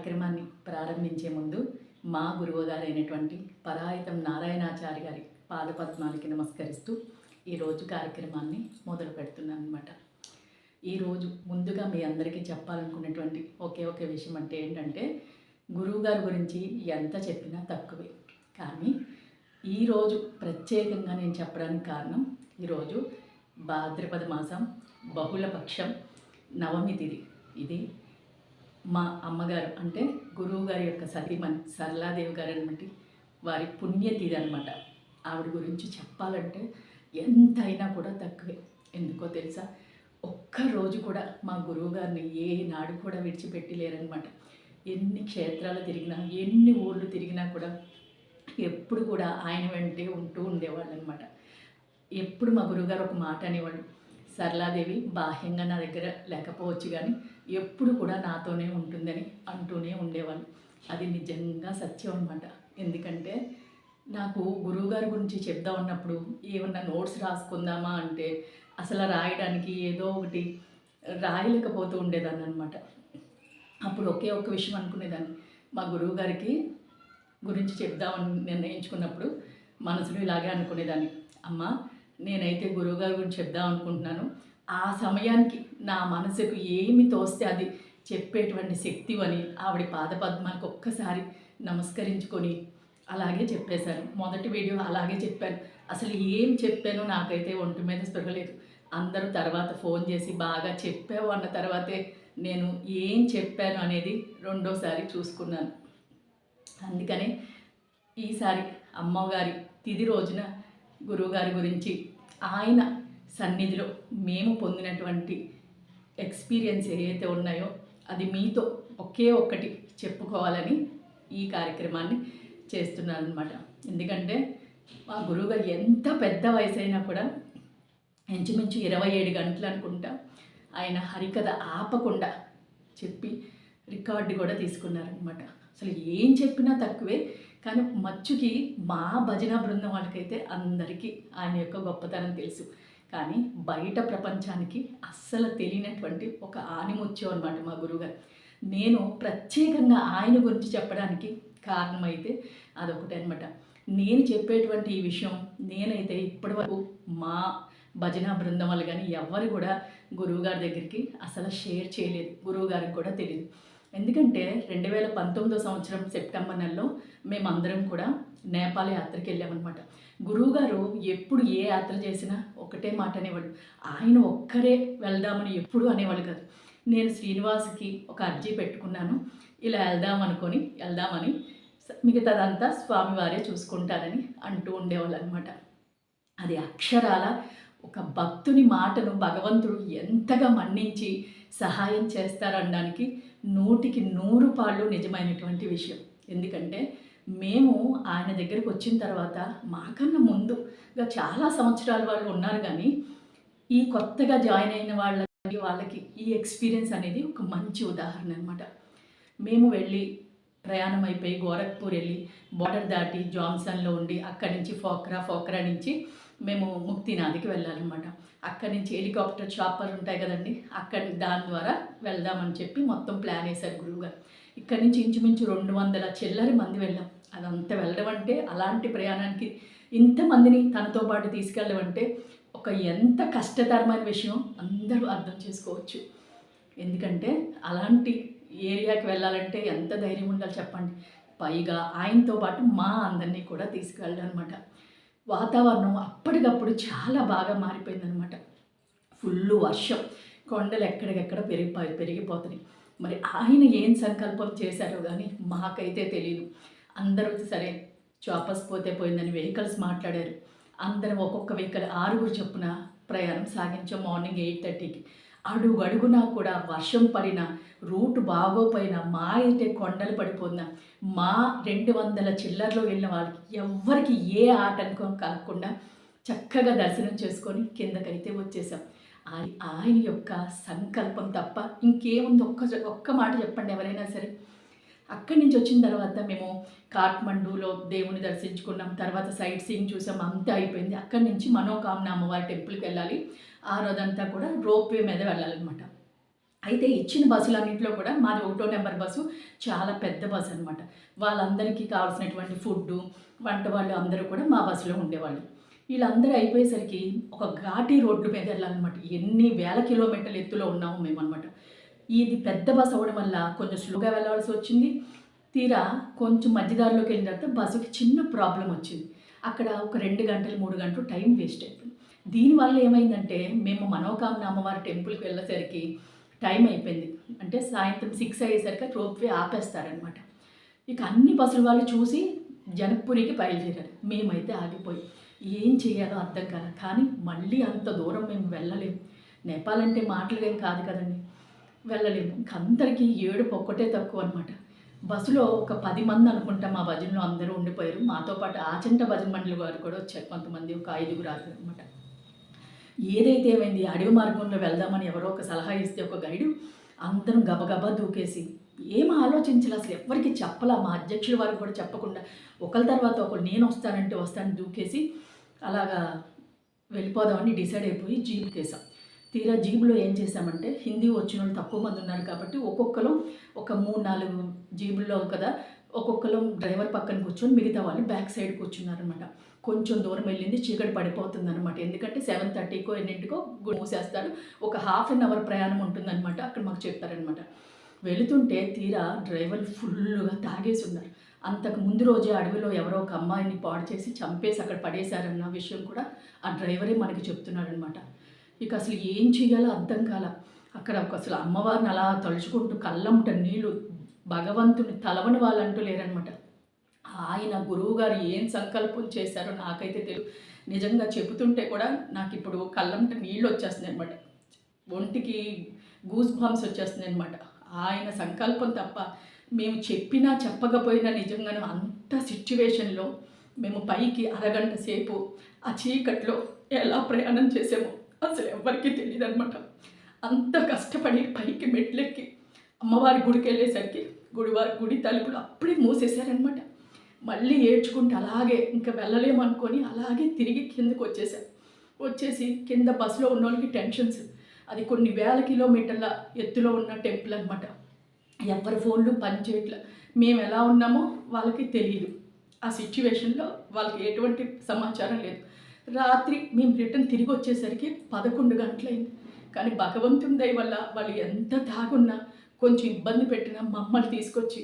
కార్యక్రమాన్ని ప్రారంభించే ముందు మా గురువుగారైనటువంటి పరాయితం నారాయణాచారి గారి పాదపద్మాలకి నమస్కరిస్తూ ఈరోజు కార్యక్రమాన్ని మొదలు పెడుతున్నాను అనమాట. ఈరోజు ముందుగా మీ అందరికీ చెప్పాలనుకున్నటువంటి ఒకే విషయం అంటే ఏంటంటే, గురువుగారి గురించి ఎంత చెప్పినా తక్కువే. కానీ ఈరోజు ప్రత్యేకంగా నేను చెప్పడానికి కారణం, ఈరోజు భాద్రపద మాసం బహుళపక్షం నవమి తిథి. ఇది మా అమ్మగారు అంటే గురువు గారి యొక్క సతీమణి సరళాదేవి గారు అనమాట, వారి పుణ్యతిథి అనమాట. ఆవిడ గురించి చెప్పాలంటే ఎంతైనా కూడా తక్కువే. ఎందుకో తెలుసా, ఒక్కరోజు కూడా మా గురువుగారిని ఏనాడు కూడా విడిచిపెట్టి లేరనమాట. ఎన్ని క్షేత్రాలు తిరిగినా, ఎన్ని ఊళ్ళు తిరిగినా కూడా ఎప్పుడు కూడా ఆయన వెంటే ఉంటూ ఉండేవాళ్ళు అనమాట. ఎప్పుడు మా గురువుగారు ఒక మాట అనేవాళ్ళు, సరళాదేవి బాహ్యంగా నా దగ్గర లేకపోవచ్చు కానీ ఎప్పుడు కూడా నాతోనే ఉంటుందని అంటూనే ఉండేవాళ్ళు. అది నిజంగా సత్యం అనమాట. ఎందుకంటే నాకు గురువుగారి గురించి చెప్దా ఉన్నప్పుడు ఏమన్నా నోట్స్ రాసుకుందామా అంటే అసలు రాయడానికి ఏదో ఒకటి రాయలేకపోతూ ఉండేదాన్ని అనమాట. అప్పుడు ఒక్క విషయం అనుకునేదాన్ని, మా గురువుగారికి గురించి చెప్దామని నిర్ణయించుకున్నప్పుడు మనసులో ఇలాగే అనుకునేదాన్ని, అమ్మ నేనైతే గురువుగారి గురించి చెప్దాం అనుకుంటున్నాను, ఆ సమయానికి నా మనసుకు ఏమి తోస్తే అది చెప్పేటువంటి శక్తి అని ఆవిడ పాదపద్మాలకు ఒక్కసారి నమస్కరించుకొని అలాగే చెప్పేశాను. మొదటి వీడియో అలాగే చెప్పాను. అసలు ఏం చెప్పానో నాకైతే ఒంటి మీద స్పృహ లేదు. అందరూ తర్వాత ఫోన్ చేసి బాగా చెప్పావు అన్న తర్వాతే నేను ఏం చెప్పాను అనేది రెండోసారి చూసుకున్నాను. అందుకనే ఈసారి అమ్మగారి తిథి రోజున గురువుగారి గురించి ఆయన సన్నిధిలో మేము పొందినటువంటి ఎక్స్పీరియన్స్ ఏవైతే ఉన్నాయో అది మీతో ఒక్కటి చెప్పుకోవాలని ఈ కార్యక్రమాన్ని చేస్తున్నాను అనమాట. ఎందుకంటే మా గురువుగారు ఎంత పెద్ద వయసు అయినా కూడా ఇంచుమించు 27 గంటలు అనుకుంటా ఆయన హరికథ ఆపకుండా చెప్పి రికార్డు కూడా తీసుకున్నారనమాట. అసలు ఏం చెప్పినా తక్కువే. కానీ మచ్చుకి మా భజన బృందం వాళ్ళకైతే అందరికీ ఆయన యొక్క గొప్పతనం తెలుసు. కానీ బయట ప్రపంచానికి అస్సలు తెలియనటువంటి ఒక ఆనిముత్యం అనమాట మా గురువుగారు. నేను ప్రత్యేకంగా ఆయన గురించి చెప్పడానికి కారణమైతే అదొకటే అనమాట. నేను చెప్పేటువంటి ఈ విషయం నేనైతే ఇప్పటి వరకు మా భజన బృందం వాళ్ళు కానీ ఎవరు కూడా గురువుగారి దగ్గరికి అసలు షేర్ చేయలేదు. గురువుగారికి కూడా తెలియదు. ఎందుకంటే 2019 సంవత్సరం సెప్టెంబర్ నెలలో మేమందరం కూడా నేపాల్ యాత్రకి వెళ్ళామన్నమాట. గురువుగారు ఎప్పుడు ఏ యాత్ర చేసినా ఒకటే మాట అనేవాడు, ఆయన ఒక్కరే వెళ్దామని ఎప్పుడు అనేవాళ్ళు కాదు. నేను శ్రీనివాస్కి ఒక అర్జీ పెట్టుకున్నాను, ఇలా వెళ్దామని, మిగతాదంతా స్వామివారే చూసుకుంటారని అంటూ ఉండేవాళ్ళు అనమాట. అది అక్షరాల ఒక భక్తుని మాటను భగవంతుడు ఎంతగా మన్నించి సహాయం చేస్తారనడానికి 100కి 100 పాళ్ళు నిజమైనటువంటి విషయం. ఎందుకంటే మేము ఆయన దగ్గరికి వచ్చిన తర్వాత మాకన్నా ముందుగా చాలా సంవత్సరాల వాళ్ళు ఉన్నారు, కానీ ఈ కొత్తగా జాయిన్ అయిన వాళ్ళకి ఈ ఎక్స్పీరియన్స్ అనేది ఒక మంచి ఉదాహరణ అనమాట. మేము వెళ్ళి ప్రయాణం అయిపోయి గోరఖ్పూర్ వెళ్ళి బార్డర్ దాటి జాన్సన్లో ఉండి అక్కడి నుంచి ఫోక్రా నుంచి మేము ముక్తినాథ్కి వెళ్ళాలన్నమాట. అక్కడి నుంచి హెలికాప్టర్ చాపర్ ఉంటాయి కదండి, దాని ద్వారా వెళ్దామని చెప్పి మొత్తం ప్లాన్ వేశారు గురువుగారు. ఇక్కడి నుంచి ఇంచుమించు 200 చిల్లరి మంది వెళ్ళాం. అదంతా వెళ్ళడం అంటే, అలాంటి ప్రయాణానికి ఇంతమందిని తనతో పాటు తీసుకెళ్ళడం అంటే ఒక ఎంత కష్టతరమైన విషయం అందరూ అర్థం చేసుకోవచ్చు. ఎందుకంటే అలాంటి ఏరియాకి వెళ్ళాలంటే ఎంత ధైర్యం ఉండాలి చెప్పండి. పైగా ఆయనతో పాటు మా అందరినీ కూడా తీసుకెళ్ళడం అనమాట. వాతావరణం అప్పటికప్పుడు చాలా బాగా మారిపోయిందనమాట. ఫుల్ వర్షం, కొండలు ఎక్కడికెక్కడ పెరిగిపోతున్నాయి. మరి ఆయన ఏం సంకల్పం చేశారో కానీ మాకైతే తెలియదు. అందరూ సరే చాపస్ పోయిందని వెహికల్స్ మాట్లాడారు. అందరం ఒక్కొక్క వెహికల్ 6 చొప్పున ప్రయాణం సాగించాం. మార్నింగ్ 8:30కి అడుగునా కూడా వర్షం పడినా, రూట్ బాగోపోయినా, మా అయితే కొండలు పడిపోయినా, మా 200 చిల్లర్లో వెళ్ళిన వాళ్ళకి ఎవ్వరికి ఏ ఆటంకం కలగకుండా చక్కగా దర్శనం చేసుకొని కిందకైతే వచ్చేసాం. ఆయన యొక్క సంకల్పం తప్ప ఇంకేముంది? ఒక్క మాట చెప్పండి ఎవరైనా సరే. అక్కడి నుంచి వచ్చిన తర్వాత మేము కాఠ్మండూలో దేవుని దర్శించుకున్నాం. తర్వాత సైట్ సీయింగ్ చూసాం, అంతా అయిపోయింది. అక్కడి నుంచి మనోకామన అమ్మవారి టెంపుల్కి వెళ్ళాలి. ఆ రోజంతా కూడా రోప్వే మీద వెళ్ళాలన్నమాట. అయితే ఇచ్చిన బస్సులన్నింటిలో కూడా మాది 1 నెంబర్ బస్సు చాలా పెద్ద బస్సు అనమాట. వాళ్ళందరికీ కావాల్సినటువంటి ఫుడ్డు, వంట వాళ్ళు అందరూ కూడా మా బస్సులో ఉండేవాళ్ళు. వీళ్ళందరూ అయిపోయేసరికి ఒక ఘాటీ రోడ్డు మీద వెళ్ళాలన్నమాట. ఎన్ని వేల కిలోమీటర్ల ఎత్తులో ఉన్నాము మేమనమాట. ఇది పెద్ద బస్ అవ్వడం వల్ల కొంచెం స్లోగా వెళ్ళాల్సి వచ్చింది. తీరా కొంచెం మధ్యదారిలోకి వెళ్ళిన తర్వాత బస్సుకి చిన్న ప్రాబ్లం వచ్చింది. అక్కడ ఒక 2 గంటలు 3 గంటలు టైం వేస్ట్ అయిపోయింది. దీనివల్ల ఏమైందంటే మేము మనోకామన అమ్మవారి టెంపుల్కి వెళ్ళేసరికి టైం అయిపోయింది. అంటే సాయంత్రం 6 అయ్యేసరికి రోప్వే ఆపేస్తారనమాట. ఇక అన్ని బస్సుల వాళ్ళు చూసి జనక్పూరికి బయలుదేరారు. మేమైతే ఆగిపోయి ఏం చేయాలో అర్థం కాదు. కానీ మళ్ళీ అంత దూరం మేము వెళ్ళలేము. నేపాల్ అంటే మాటలుగా ఏం కాదు కదండి, వెళ్ళలేము. ఇంక అందరికీ ఏడుపు ఒక్కటే తక్కువ అనమాట. బస్సులో ఒక 10 మంది అనుకుంటా మా భజనలో అందరూ ఉండిపోయారు. మాతో పాటు ఆచంట భజన మండలి వారు కూడా వచ్చారు కొంతమంది, ఒక 5గురు అనమాట. ఏదైతే ఏమైంది, అడవి మార్గంలో వెళ్దామని ఎవరో ఒక సలహా ఇస్తే ఒక గైడు అందరం గబగబా దూకేసి ఏం ఆలోచించాలి, అసలు ఎవరికి చెప్పలా, మా అధ్యక్షుల వారికి కూడా చెప్పకుండా ఒకరి తర్వాత ఒకరు నేను వస్తానంటే వస్తానని దూకేసి అలాగా వెళ్ళిపోదామని డిసైడ్ అయిపోయి జీప్కి వేసాం. తీరా జీబులో ఏం చేసామంటే హిందీ వచ్చిన వాళ్ళు తక్కువ మంది ఉన్నారు కాబట్టి ఒక్కొక్కరు ఒక 3-4 జీబుల్లో కదా, ఒక్కొక్కరు డ్రైవర్ పక్కన కూర్చొని మిగతా వాళ్ళు బ్యాక్ సైడ్ కూర్చున్నారనమాట. కొంచెం దూరం వెళ్ళింది, చీకటి పడిపోతుంది అనమాట. ఎందుకంటే 7:30కో ఎన్నింటికో మూసేస్తారు. ఒక హాఫ్ అన్ అవర్ ప్రయాణం ఉంటుందన్నమాట. అక్కడ మాకు చెప్పారనమాట. వెళుతుంటే తీరా డ్రైవర్ ఫుల్గా తాగేసి ఉన్నారు. అంతకు ముందు రోజే అడవిలో ఎవరో ఒక అమ్మాయిని పాడు చేసి చంపేసి అక్కడ పడేశారన్న విషయం కూడా ఆ డ్రైవరే మనకి చెప్తున్నాడనమాట. ఇక అసలు ఏం చేయాలో అర్థం కాల. అక్కడ అసలు అమ్మవారిని అలా తలుచుకుంటూ కళ్ళమ్మట నీళ్ళు, భగవంతుని తలవని వాళ్ళంటూ లేరనమాట. ఆయన గురువుగారు ఏం సంకల్పం చేశారో నాకైతే తెలియదు. నిజంగా చెబుతుంటే కూడా నాకు ఇప్పుడు కళ్ళంట నీళ్ళు వచ్చేస్తున్నాయి అనమాట. ఒంటికి గూస్ బంప్స్ వచ్చేస్తున్నాయి అనమాట. ఆయన సంకల్పం తప్ప మేము చెప్పినా చెప్పకపోయినా నిజంగానే అంత సిచ్యువేషన్లో మేము పైకి అరగంట సేపు ఆ చీకట్లో ఎలా ప్రయాణం చేసామో అసలు ఎవరికీ తెలియదు అనమాట. అంత కష్టపడి పైకి మెట్లెక్కి అమ్మవారి గుడికి వెళ్ళేసరికి గుడి తలుపులు అప్పుడే మూసేశారనమాట. మళ్ళీ ఏడ్చుకుంటూ అలాగే ఇంకా వెళ్ళలేమనుకొని అలాగే తిరిగి కిందకు వచ్చేసి కింద బస్సులో ఉన్న వాళ్ళకి టెన్షన్స్. అది కొన్ని వేల కిలోమీటర్ల ఎత్తులో ఉన్న టెంపుల్ అనమాట. ఎవరి ఫోన్లు పనిచేయట్ల. మేము ఎలా ఉన్నామో వాళ్ళకి తెలియదు. ఆ సిచ్యువేషన్లో వాళ్ళకి ఎటువంటి సమాచారం లేదు. రాత్రి మేము రిటర్న్ తిరిగి వచ్చేసరికి 11 గంటలైంది. కానీ భగవంతుని దయ వల్ల వాళ్ళు ఎంత తాగున్నా కొంచెం ఇబ్బంది పెట్టినా మమ్మల్ని తీసుకొచ్చి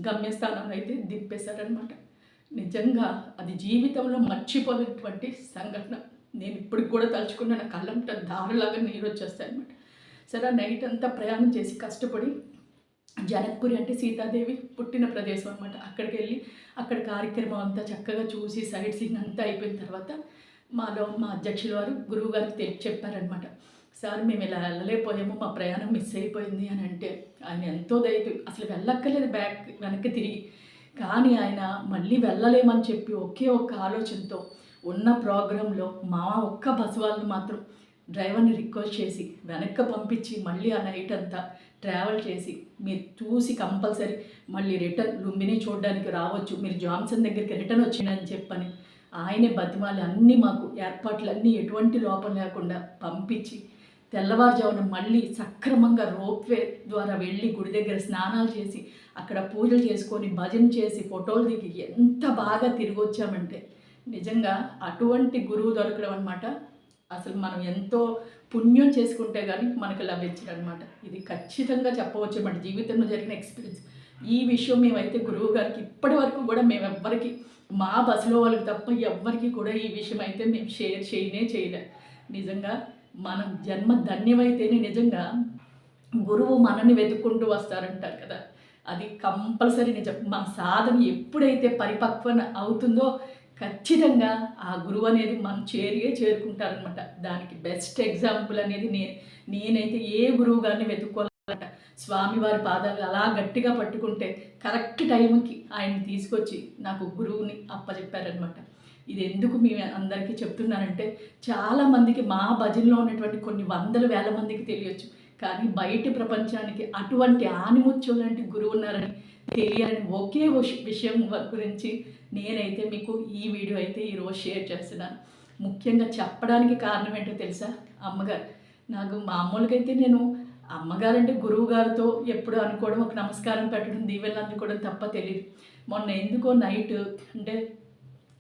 గమ్యస్థానం అయితే దింపేశారనమాట. నిజంగా అది జీవితంలో మర్చిపోయినటువంటి సంఘటన. నేను ఇప్పటికి కూడా తలుచుకున్న నా కళ్ళంట దారులాగా నీరు వచ్చేస్తాయి అనమాట. సరే నైట్ అంతా ప్రయాణం చేసి కష్టపడి జనక్పురి అంటే సీతాదేవి పుట్టిన ప్రదేశం అనమాట. అక్కడికి వెళ్ళి అక్కడ కార్యక్రమం అంతా చక్కగా చూసి సైట్ సీన్ అంతా అయిపోయిన తర్వాత మా అధ్యక్షుల వారు గురువు గారికి చెప్పారనమాట. సార్ మేము ఇలా వెళ్ళలేకపోయాము, మా ప్రయాణం మిస్ అయిపోయింది అని అంటే ఆయన ఎంతో ధైర్యం, అసలు వెళ్ళక్కర్లేదు వెనక్కి తిరిగి, కానీ ఆయన మళ్ళీ వెళ్ళలేమని చెప్పి ఒకే ఒక్క ఆలోచనతో ఉన్న ప్రోగ్రాంలో మా ఒక్క బస్ వాళ్ళని మాత్రం డ్రైవర్ని రిక్వెస్ట్ చేసి వెనక్కి పంపించి మళ్ళీ ఆ నైట్ అంతా ట్రావెల్ చేసి మీరు చూసి కంపల్సరీ మళ్ళీ రిటర్న్ లుంబిని చూడడానికి రావచ్చు, మీరు జాన్సన్ దగ్గరికి రిటర్న్ వచ్చిందని చెప్పని ఆయనే బతిమాలి అన్నీ మాకు ఏర్పాట్లన్నీ ఎటువంటి లోపం లేకుండా పంపించి తెల్లవారుజామున మళ్ళీ సక్రమంగా రోప్వే ద్వారా వెళ్ళి గుడి దగ్గర స్నానాలు చేసి అక్కడ పూజలు చేసుకొని భజన చేసి ఫోటోలు దిగి ఎంత బాగా తిరిగి వచ్చామంటే నిజంగా అటువంటి గురువు దొరకడం అనమాట. అసలు మనం ఎంతో పుణ్యం చేసుకుంటే కానీ మనకు లభించడం అనమాట. ఇది ఖచ్చితంగా చెప్పవచ్చు మన జీవితంలో జరిగిన ఎక్స్పీరియన్స్. ఈ విషయం మేమైతే గురువు గారికి ఇప్పటి వరకు కూడా మేము ఎవ్వరికి, మా బస్సులో వాళ్ళకి తప్ప ఎవ్వరికి కూడా ఈ విషయం అయితే మేము షేర్ చేయలే. నిజంగా మనం జన్మ ధన్యమైతేనే నిజంగా గురువు మనల్ని వెతుక్కుంటూ వస్తారంటారు కదా, అది కంపల్సరీ నిజం. మన సాధన ఎప్పుడైతే పరిపక్వన అవుతుందో ఖచ్చితంగా ఆ గురువు అనేది మనం చేరుకుంటారనమాట. దానికి బెస్ట్ ఎగ్జాంపుల్ అనేది నేనైతే ఏ గురువు గారిని వెతుక్కోవాలంట, స్వామివారి పాదాలు అలా గట్టిగా పట్టుకుంటే కరెక్ట్ టైంకి ఆయన్ని తీసుకొచ్చి నాకు గురువుని అప్పచెప్పారనమాట. ఇది ఎందుకు మీ అందరికీ చెప్తున్నానంటే చాలామందికి మా భజనలో ఉన్నటువంటి కొన్ని వందల వేల మందికి తెలియచ్చు, కానీ బయటి ప్రపంచానికి అటువంటి ఆనిముత్యం లాంటి గురువు ఉన్నారని తెలియని ఒకే విషయం గురించి నేనైతే మీకు ఈ వీడియో అయితే ఈరోజు షేర్ చేస్తున్నాను. ముఖ్యంగా చెప్పడానికి కారణం ఏంటో తెలుసా, అమ్మగారు నాకు మామూలుగా అయితే నేను అమ్మగారంటే గురువు గారితో ఎప్పుడు అనుకోవడం, ఒక నమస్కారం పెట్టడం, దీవెనలు అందుకోవడం తప్ప తెలీదు. మొన్న ఎందుకో నైట్ అంటే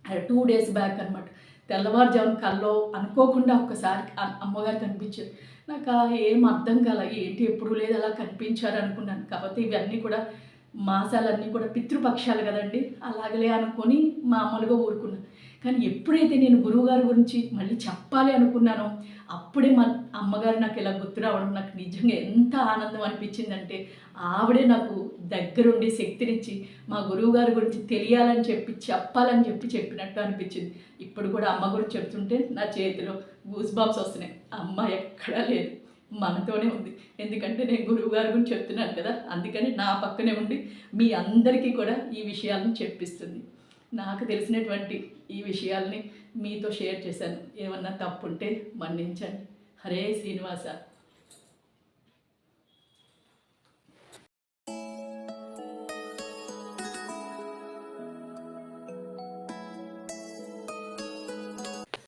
2 డేస్ బ్యాక్ అనమాట. తెల్లవారుజామున కల్లో అనుకోకుండా ఒక్కసారి అమ్మగారు కనిపించారు. నాకు ఏం అర్థం కాల. ఏంటి ఎప్పుడు లేదు అలా కనిపించారు అనుకున్నాను. కాకపోతే ఇవన్నీ కూడా మాసాలన్నీ కూడా పితృపక్షాలు కదండీ! అలాగలే అనుకొని మామూలుగా ఊరుకున్నాను. కానీ ఎప్పుడైతే నేను గురువుగారి గురించి మళ్ళీ చెప్పాలి అనుకున్నానో, అప్పుడే మా అమ్మగారు నాకు ఇలా గుర్తు రావడం నాకు నిజంగా ఎంత ఆనందం అనిపించిందంటే, ఆవిడే నాకు దగ్గరుండి శక్తినిచ్చి మా గురువుగారి గురించి తెలియాలని చెప్పి, చెప్పాలని చెప్పినట్టు అనిపించింది. ఇప్పుడు కూడా అమ్మ గురించి చెప్తుంటే నా చేతిలో గూస్ బాంబ్స్ వస్తున్నాయి. అమ్మ ఎక్కడా లేదు, మనతోనే ఉంది. ఎందుకంటే నేను గురువుగారి గురించి చెప్తున్నాను కదా, అందుకని నా పక్కనే ఉండి మీ అందరికీ కూడా ఈ విషయాలను చెప్పిస్తుంది. నాకు తెలిసినటువంటి ఈ విషయాల్ని మీతో షేర్ చేశాను. ఏమన్నా తప్పుంటే మన్నించండి. హరే శ్రీనివాస.